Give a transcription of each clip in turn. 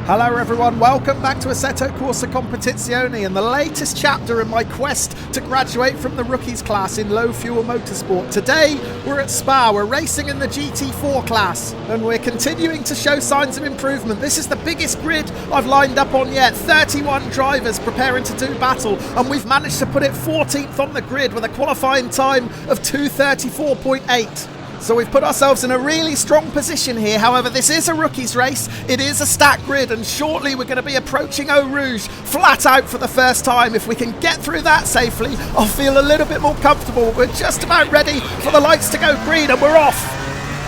Hello everyone, welcome back to Assetto Corsa Competizione and the latest chapter in my quest to graduate from the rookies class in Low Fuel Motorsport. Today we're at Spa, we're racing in the GT4 class and we're continuing to show signs of improvement. This is the biggest grid I've lined up on yet, 31 drivers preparing to do battle, and we've managed to put it 14th on the grid with a qualifying time of 2:34.8. So we've put ourselves in a really strong position here. However, this is a rookies race, it is a stacked grid, and shortly we're going to be approaching Eau Rouge flat out for the first time. If we can get through that safely, I'll feel a little bit more comfortable. We're just about ready for the lights to go green and we're off.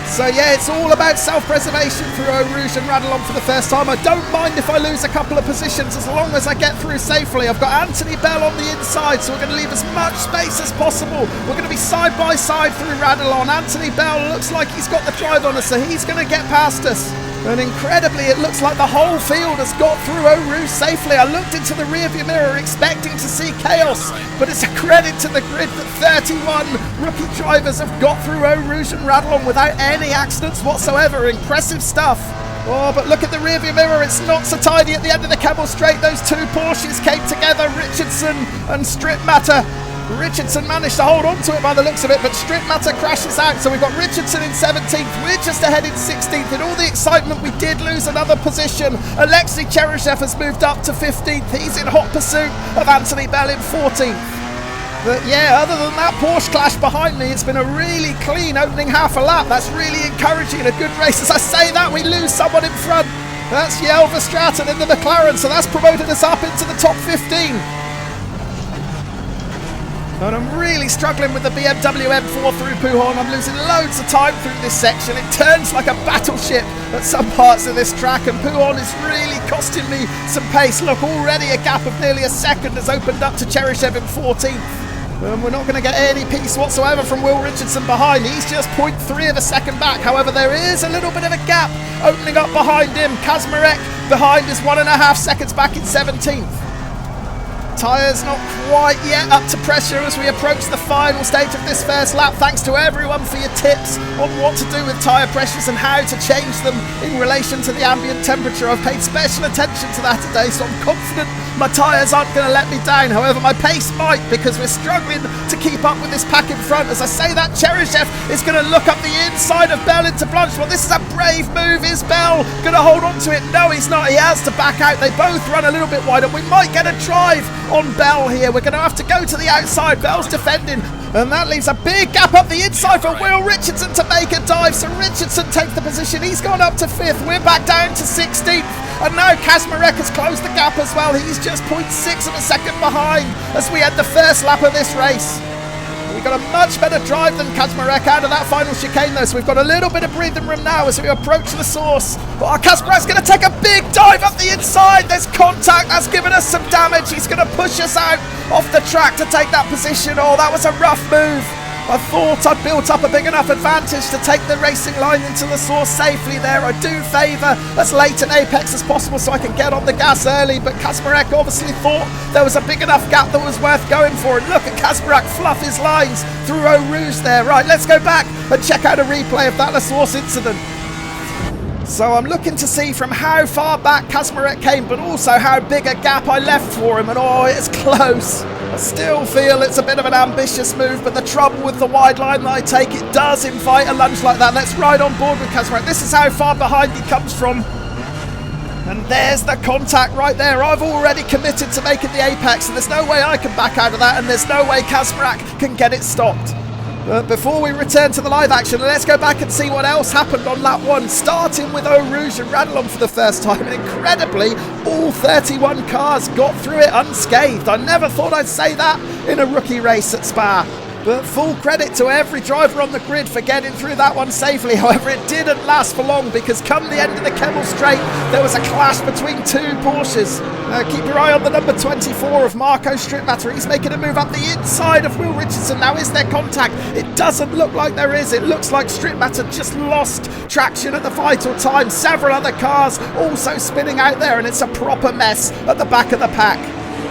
So yeah, it's all about self-preservation through Eau Rouge and Radalon for the first time. I don't mind if I lose a couple of positions as long as I get through safely. I've got Anthony Bell on the inside, so we're going to leave as much space as possible. We're going to be side by side through Radalon. Anthony Bell looks like he's got the drive on us, so he's going to get past us. And incredibly, it looks like the whole field has got through Eau Rouge safely. I looked into the rearview mirror expecting to see chaos, but it's a credit to the grid that 31 rookie drivers have got through Eau Rouge and Radalon without any accidents whatsoever. Impressive stuff. Oh, but look at the rearview mirror, it's not so tidy at the end of the Camel Straight. Those two Porsches came together, Richardson and Strittmatter. Richardson managed to hold on to it by the looks of it, but Strittmatter crashes out, so we've got Richardson in 17th, we're just ahead in 16th. In all the excitement, we did lose another position. Alexei Cheryshev has moved up to 15th, he's in hot pursuit of Anthony Bell in 14th. But yeah, other than that Porsche clash behind me, it's been a really clean opening half a lap. That's really encouraging in a good race. As I say that, we lose someone in front. That's Jelva Stratton in the McLaren, so that's promoted us up into the top 15. And I'm really struggling with the BMW M4 through Toughen. I'm losing loads of time through this section. It turns like a battleship at some parts of this track, and Toughen is really costing me some pace. Look, already a gap of nearly a second has opened up to Cheryshev in 14th. And we're not going to get any peace whatsoever from Will Richardson behind. He's just 0.3 of a second back. However, there is a little bit of a gap opening up behind him. Kazmarek behind is 1.5 seconds back in 17th. Tyres not quite yet up to pressure as we approach the final stage of this first lap. Thanks to everyone for your tips on what to do with tyre pressures and how to change them in relation to the ambient temperature. I've paid special attention to that today, so I'm confident my tyres aren't going to let me down. However, my pace might, because we're struggling to keep up with this pack in front. As I say that, Cheryshev is going to look up the inside of Bell into Blanchard. This is a brave move. Is Bell going to hold on to it? No, he's not. He has to back out. They both run a little bit wide, and we might get a drive on Bell here. We're going to have to go to the outside. Bell's defending, and that leaves a big gap up the inside for Will Richardson to make a dive. So Richardson takes the position. He's gone up to 5th. We're back down to 16th, and now Kazmarek has closed the gap as well. He's just 0.6 of a second behind as we had the first lap of this race. We've got a much better drive than Kazmarek out of that final chicane though, so we've got a little bit of breathing room now as we approach the source. Oh, Kazmarek's going to take a big dive up the inside. There's contact, that's given us some damage. He's going to push us out off the track to take that position. Oh, that was a rough move. I thought I'd built up a big enough advantage to take the racing line into the source safely there. I do favour as late an apex as possible so I can get on the gas early, but Kazmarek obviously thought there was a big enough gap that was worth going for. And look at Kazmarek fluff his lines through Eau Rouge there. Right, let's go back and check out a replay of that La Source incident. So I'm looking to see from how far back Kazmarek came, but also how big a gap I left for him, and oh, it's close. I still feel it's a bit of an ambitious move, but the trouble with the wide line that I take, it does invite a lunge like that. Let's ride on board with Kazmarek. This is how far behind he comes from. And there's the contact right there. I've already committed to making the apex, and there's no way I can back out of that, and there's no way Kazmarek can get it stopped. But before we return to the live action, let's go back and see what else happened on lap 1, starting with Eau Rouge and Radalon for the first time. And incredibly, all 31 cars got through it unscathed. I never thought I'd say that in a rookie race at Spa. But full credit to every driver on the grid for getting through that one safely. However, it didn't last for long, because come the end of the Camel Straight, there was a clash between two Porsches. Keep your eye on the number 24 of Marco Strittmatter. He's making a move up the inside of Will Richardson. Now, is there contact? It doesn't look like there is. It looks like Strittmatter just lost traction at the vital time. Several other cars also spinning out there, and it's a proper mess at the back of the pack.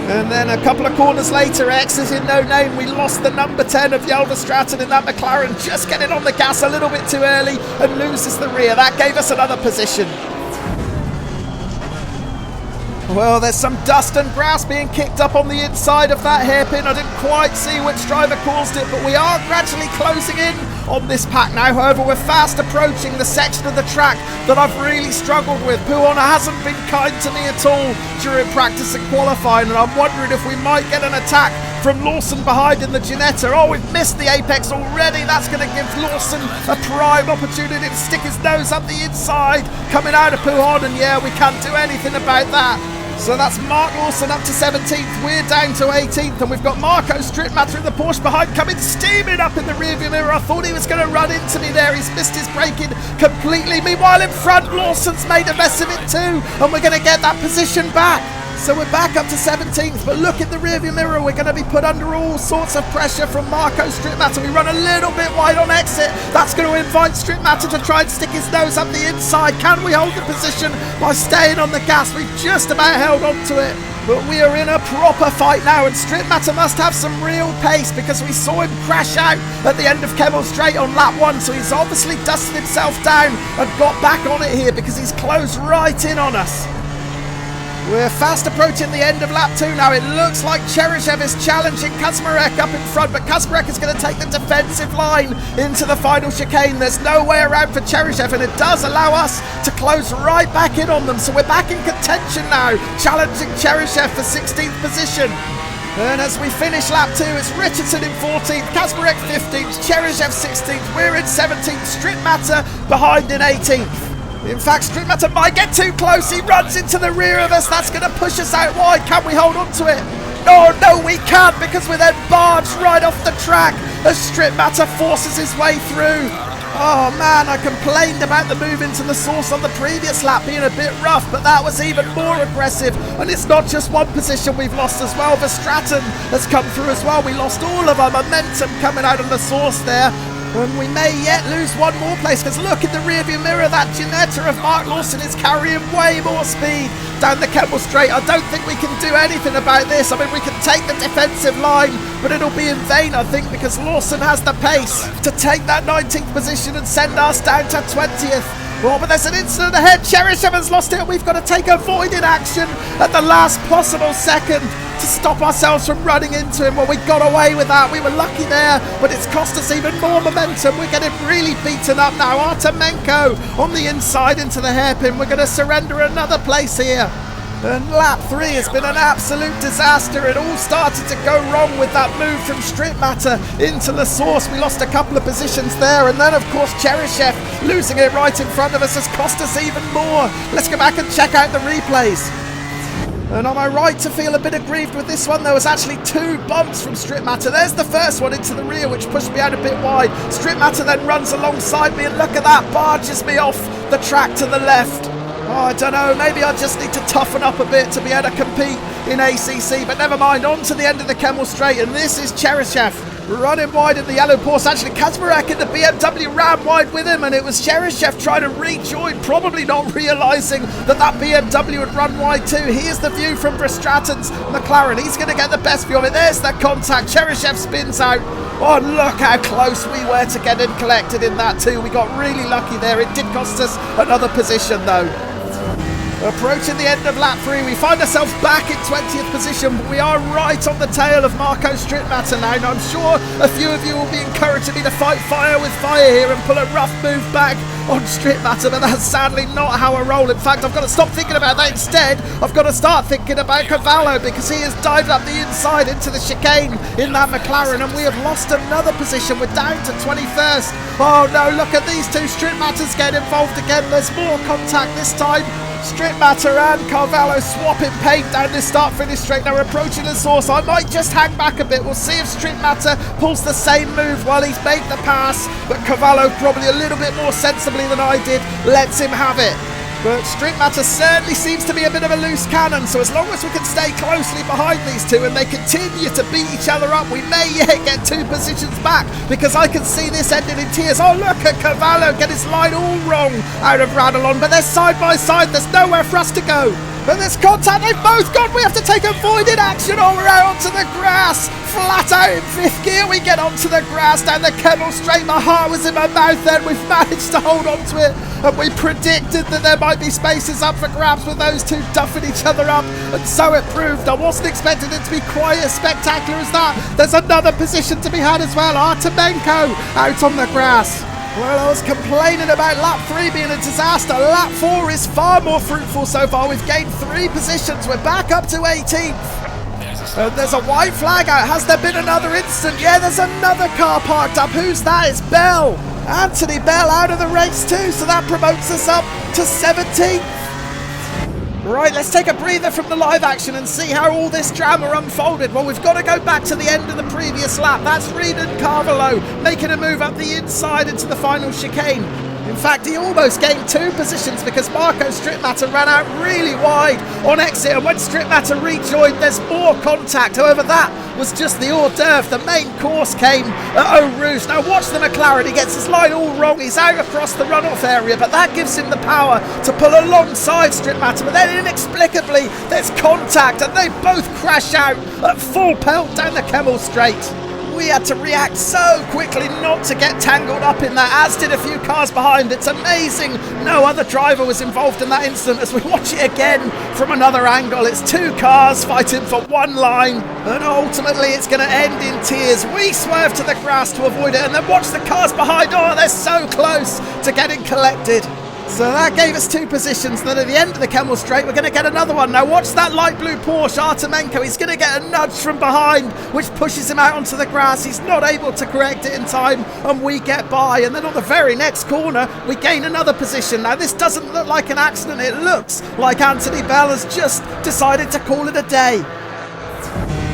And then a couple of corners later, X is in no name. We lost the number 10 of Jelva Stratton in that McLaren, just getting on the gas a little bit too early and loses the rear. That gave us another position. Well, there's some dust and grass being kicked up on the inside of that hairpin. I didn't quite see which driver caused it, but we are gradually closing in on this pack now. However, we're fast approaching the section of the track that I've really struggled with. Pujon hasn't been kind to me at all during practice and qualifying, and I'm wondering if we might get an attack from Lawson behind in the Ginetta. Oh, we've missed the apex already. That's going to give Lawson a prime opportunity to stick his nose up the inside coming out of Pujon, and yeah, we can't do anything about that. So that's Mark Lawson up to 17th, we're down to 18th, and we've got Marco Strittmatter in the Porsche behind, coming steaming up in the rearview mirror. I thought he was going to run into me there, he's missed his braking completely. Meanwhile in front, Lawson's made a mess of it too, and we're going to get that position back. So we're back up to 17th, but look in the rearview mirror, we're going to be put under all sorts of pressure from Marco Strittmatter. We run a little bit wide on exit, that's going to invite Strittmatter to try and stick his nose up the inside. Can we hold the position by staying on the gas? We've just about held on to it, but we are in a proper fight now, and Strittmatter must have some real pace because we saw him crash out at the end of Kemmel Straight on lap 1, so he's obviously dusted himself down and got back on it here because he's closed right in on us. We're fast approaching the end of lap 2 now. It looks like Cheryshev is challenging Kazmarek up in front, but Kazmarek is going to take the defensive line into the final chicane. There's no way around for Cheryshev, and it does allow us to close right back in on them. So we're back in contention now, challenging Cheryshev for 16th position. And as we finish lap 2, it's Richardson in 14th, Kazmarek 15th, Cheryshev 16th, we're in 17th, Strittmatter behind in 18th. In fact, Strittmatter might get too close. He runs into the rear of us. That's going to push us out wide. Can we hold on to it? No, we can't, because we're then barged right off the track as Strittmatter forces his way through. Oh man, I complained about the move into the source on the previous lap being a bit rough, but that was even more aggressive. And it's not just one position we've lost as well. Verstraeten has come through as well. We lost all of our momentum coming out of the source there. And we may yet lose one more place, because look in the rearview mirror, that Ginetta of Mark Lawson is carrying way more speed down the Kemmel Straight. I don't think we can do anything about this. I mean, we can take the defensive line, but it'll be in vain, I think, because Lawson has the pace to take that 19th position and send us down to 20th. Oh, but there's an incident ahead. Cheryshev has lost it, and we've got to take a voided action at the last possible second to stop ourselves from running into him. Well, we got away with that. We were lucky there, but it's cost us even more momentum. We're getting really beaten up now. Artemenko on the inside into the hairpin. We're going to surrender another place here. And lap 3 has been an absolute disaster. It all started to go wrong with that move from Strittmatter into the source. We lost a couple of positions there, and then of course Cheryshev losing it right in front of us has cost us even more. Let's go back and check out the replays. And am I right to feel a bit aggrieved with this one? There was actually 2 bumps from Strittmatter. There's the first one into the rear, which pushed me out a bit wide. Strittmatter then runs alongside me, and look at that, barges me off the track to the left. Oh, I don't know, maybe I just need to toughen up a bit to be able to compete in ACC, but never mind, on to the end of the Kemmel Straight, and this is Cheryshev running wide in the yellow Porsche. Actually, Kazmarek in the BMW ran wide with him, and it was Cheryshev trying to rejoin, probably not realising that that BMW would run wide too. Here's the view from Verstraeten's McLaren. He's going to get the best view of it. There's the contact. Cheryshev spins out. Oh, look how close we were to getting collected in that too. We got really lucky there. It did cost us another position though. Approaching the end of lap 3, we find ourselves back in 20th position, but we are right on the tail of Marco Strittmatter now. Now I'm sure a few of you will be encouraging me to fight fire with fire here and pull a rough move back on Strittmatter, but that's sadly not how I roll. In fact, I've got to stop thinking about that. Instead, I've got to start thinking about Cavallo, because he has dived up the inside into the chicane in that McLaren, and we have lost another position. We're down to 21st. Oh no, look at these two. Strittmatter's getting involved again. There's more contact this time. Strittmatter and Carvalho swapping paint down this start-finish straight. Now we're approaching the source. I might just hang back a bit. We'll see if Strittmatter pulls the same move while he's made the pass, but Carvalho, probably a little bit more sensibly than I did, lets him have it. But Strittmatter certainly seems to be a bit of a loose cannon, so as long as we can stay closely behind these two and they continue to beat each other up, we may yet get 2 positions back, because I can see this ending in tears. Oh, look at Cavallo get his line all wrong out of Radalon, but they're side by side. There's nowhere for us to go. But there's contact, they've both gone. We have to take avoided action or we're out onto the grass. Flat out in 5th gear, we get onto the grass down the Kemmel Straight. My heart was in my mouth then. We've managed to hold on to it, and we predicted that there might be spaces up for grabs with those two duffing each other up, and so it proved. I wasn't expecting it to be quite as spectacular as that. There's another position to be had as well. Artemenko out on the grass. Well, I was complaining about lap 3 being a disaster. Lap 4 is far more fruitful so far. We've gained 3 positions. We're back up to 18th. There's a white flag out. Has there been another incident? Yeah, there's another car parked up. Who's that? It's Bell. Anthony Bell out of the race too, so that promotes us up to 17th. Right, let's take a breather from the live action and see how all this drama unfolded. Well, we've got to go back to the end of the previous lap. That's Reed and Carvalho making a move up the inside into the final chicane. In fact, he almost gained 2 positions because Marco Strittmatter ran out really wide on exit, and when Strittmatter rejoined, there's more contact. However, that was just the hors d'oeuvre. The main course came at Eau Rouge. Now watch the McLaren. He gets his line all wrong. He's out across the runoff area, but that gives him the power to pull alongside Strittmatter. But then inexplicably, there's contact, and they both crash out at full pelt down the Kemmel Straight. We had to react so quickly not to get tangled up in that, as did a few cars behind. It's amazing no other driver was involved in that incident. As we watch it again from another angle, it's 2 cars fighting for 1 line, and ultimately it's going to end in tears. We swerve to the grass to avoid it, and then watch the cars behind. Oh, they're so close to getting collected. So that gave us 2 positions. Then at the end of the Kemmel Straight, we're going to get another one. Now watch that light blue Porsche, Artemenko. He's going to get a nudge from behind, which pushes him out onto the grass. He's not able to correct it in time, and we get by. And then on the very next corner, we gain another position. Now this doesn't look like an accident. It looks like Anthony Bell has just decided to call it a day.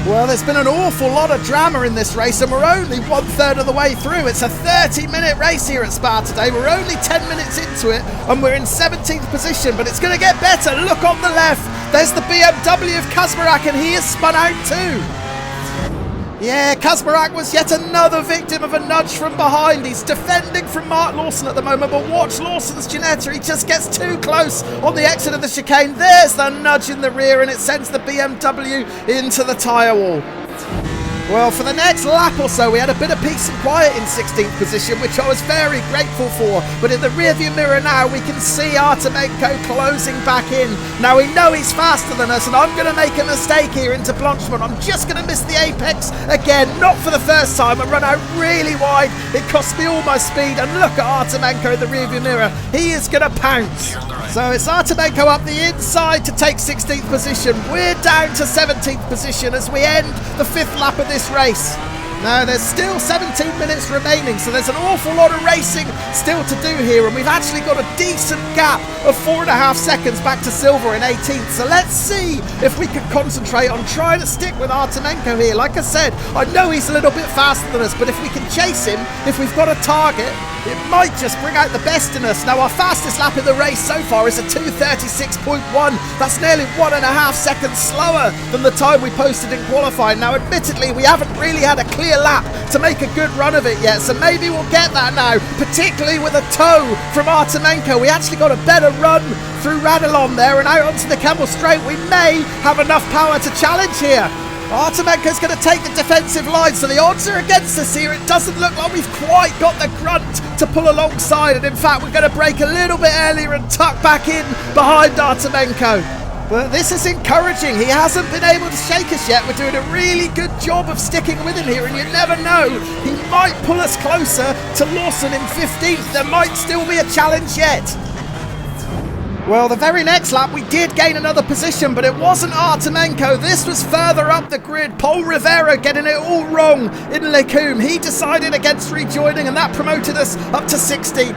Well, there's been an awful lot of drama in this race, and we're only 1/3 of the way through. It's a 30-minute race here at Spa today. We're only 10 minutes into it, and we're in 17th position, but it's going to get better. Look on the left. There's the BMW of Kazmarek, and he has spun out too. Yeah, Kazmarek was yet another victim of a nudge from behind. He's defending from Mark Lawson at the moment, but watch Lawson's Ginetta. He just gets too close on the exit of the chicane. There's the nudge in the rear, and it sends the BMW into the tyre wall. Well, for the next lap or so, we had a bit of peace and quiet in 16th position, which I was very grateful for. But in the rearview mirror now, we can see Artemenko closing back in. Now, we know he's faster than us, and I'm going to make a mistake here into Blanchemont. I'm just going to miss the apex again, not for the first time. I run out really wide. It cost me all my speed. And look at Artemenko in the rearview mirror. He is going to pounce. So it's Artemenko up the inside to take 16th position. We're down to 17th position as we end the 5th lap of this race. Now there's still 17 minutes remaining, so there's an awful lot of racing still to do here, and we've actually got a decent gap of 4.5 seconds back to silver in 18th. So let's see if we can concentrate on trying to stick with Artemenko here. Like I said, I know he's a little bit faster than us, but if we can chase him, if we've got a target, it might just bring out the best in us. Now our fastest lap in the race so far is a 2:36.1. That's nearly 1.5 seconds slower than the time we posted in qualifying. Now admittedly, we haven't really had a clear lap to make a good run of it yet, so maybe we'll get that now, particularly with a tow from Artemenko. We actually got a better run through Radillon there, and out onto the Kemmel Straight. We may have enough power to challenge here. Artemenko's going to take the defensive line, so the odds are against us here. It doesn't look like we've quite got the grunt to pull alongside, and in fact we're going to brake a little bit earlier and tuck back in behind Artemenko. But this is encouraging. He hasn't been able to shake us yet. We're doing a really good job of sticking with him here, and you never know, he might pull us closer to Lawson in 15th. There might still be a challenge yet. Well, the very next lap we did gain another position, but it wasn't Artemenko. This was further up the grid. Paul Rivera getting it all wrong in Lecumbe. He decided against rejoining, and that promoted us up to 16th.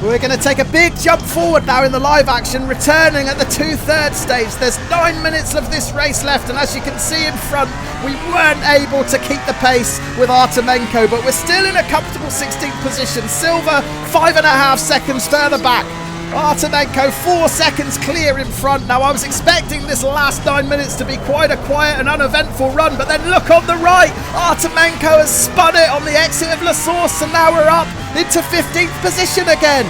We're going to take a big jump forward now in the live action, returning at the 2/3 stage. There's 9 minutes of this race left, and as you can see in front, we weren't able to keep the pace with Artemenko, but we're still in a comfortable 16th position. Silver 5.5 seconds further back. Artemenko 4 seconds clear in front. Now I was expecting this last 9 minutes to be quite a quiet and uneventful run, but then look on the right, Artemenko has spun it on the exit of La Source, and now we're up into 15th position again.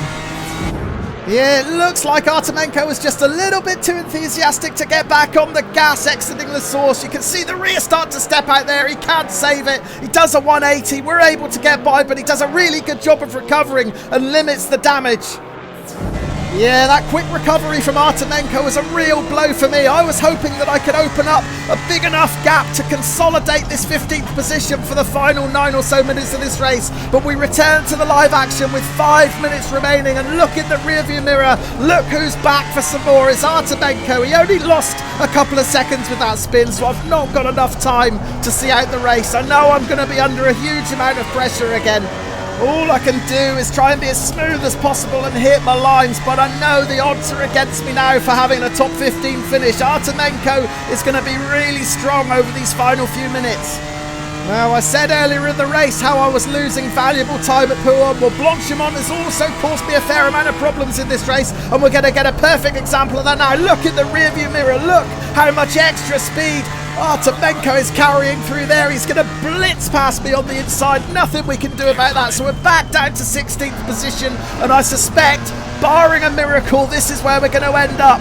Yeah, it looks like Artemenko was just a little bit too enthusiastic to get back on the gas exiting the source. You can see the rear start to step out there. He can't save it. He does a 180. We're able to get by, but he does a really good job of recovering and limits the damage. Yeah, that quick recovery from Artemenko was a real blow for me. I was hoping that I could open up a big enough gap to consolidate this 15th position for the final 9 or so minutes of this race. But we return to the live action with 5 minutes remaining, and look in the rearview mirror. Look who's back for some more. It's Artemenko. He only lost a couple of seconds with that spin, so I've not got enough time to see out the race. I know I'm going to be under a huge amount of pressure again. All I can do is try and be as smooth as possible and hit my lines, but I know the odds are against me now for having a top 15 finish. Artemenko is going to be really strong over these final few minutes. Now, I said earlier in the race how I was losing valuable time at Toughen. Well, Blanchimont has also caused me a fair amount of problems in this race, and we're going to get a perfect example of that now. Look in the rearview mirror. Look how much extra speed Artemenko is carrying through there. He's going to blitz past me on the inside. Nothing we can do about that. So we're back down to 16th position, and I suspect, barring a miracle, this is where we're going to end up.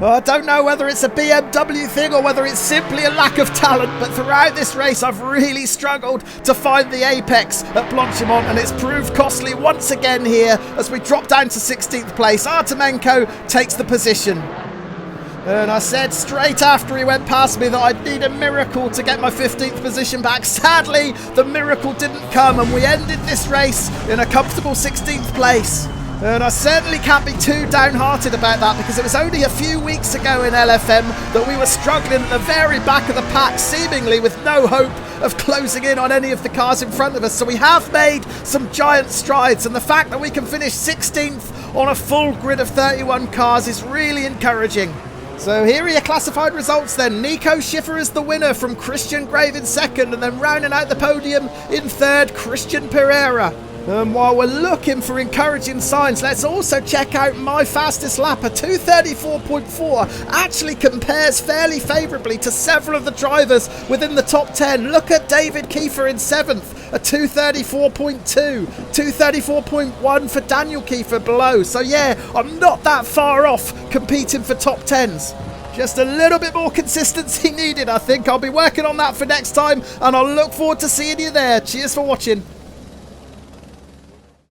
Well, I don't know whether it's a BMW thing or whether it's simply a lack of talent, but throughout this race I've really struggled to find the apex at Blanchimont, and it's proved costly once again here as we drop down to 16th place. Artemenko takes the position. And I said straight after he went past me that I'd need a miracle to get my 15th position back. Sadly, the miracle didn't come, and we ended this race in a comfortable 16th place. And I certainly can't be too downhearted about that, because it was only a few weeks ago in LFM that we were struggling at the very back of the pack, seemingly with no hope of closing in on any of the cars in front of us. So we have made some giant strides, and the fact that we can finish 16th on a full grid of 31 cars is really encouraging. So here are your classified results then. Nico Schiffer is the winner, from Christian Grave in second, and then rounding out the podium in third, Christian Pereira. And while we're looking for encouraging signs, let's also check out my fastest lap. A 2:34.4 actually compares fairly favourably to several of the drivers within the top 10. Look at David Kiefer in 7th, a 2:34.2, 2:34.1 for Daniel Kiefer below. So yeah, I'm not that far off competing for top 10s. Just a little bit more consistency needed, I think. I'll be working on that for next time, and I'll look forward to seeing you there. Cheers for watching.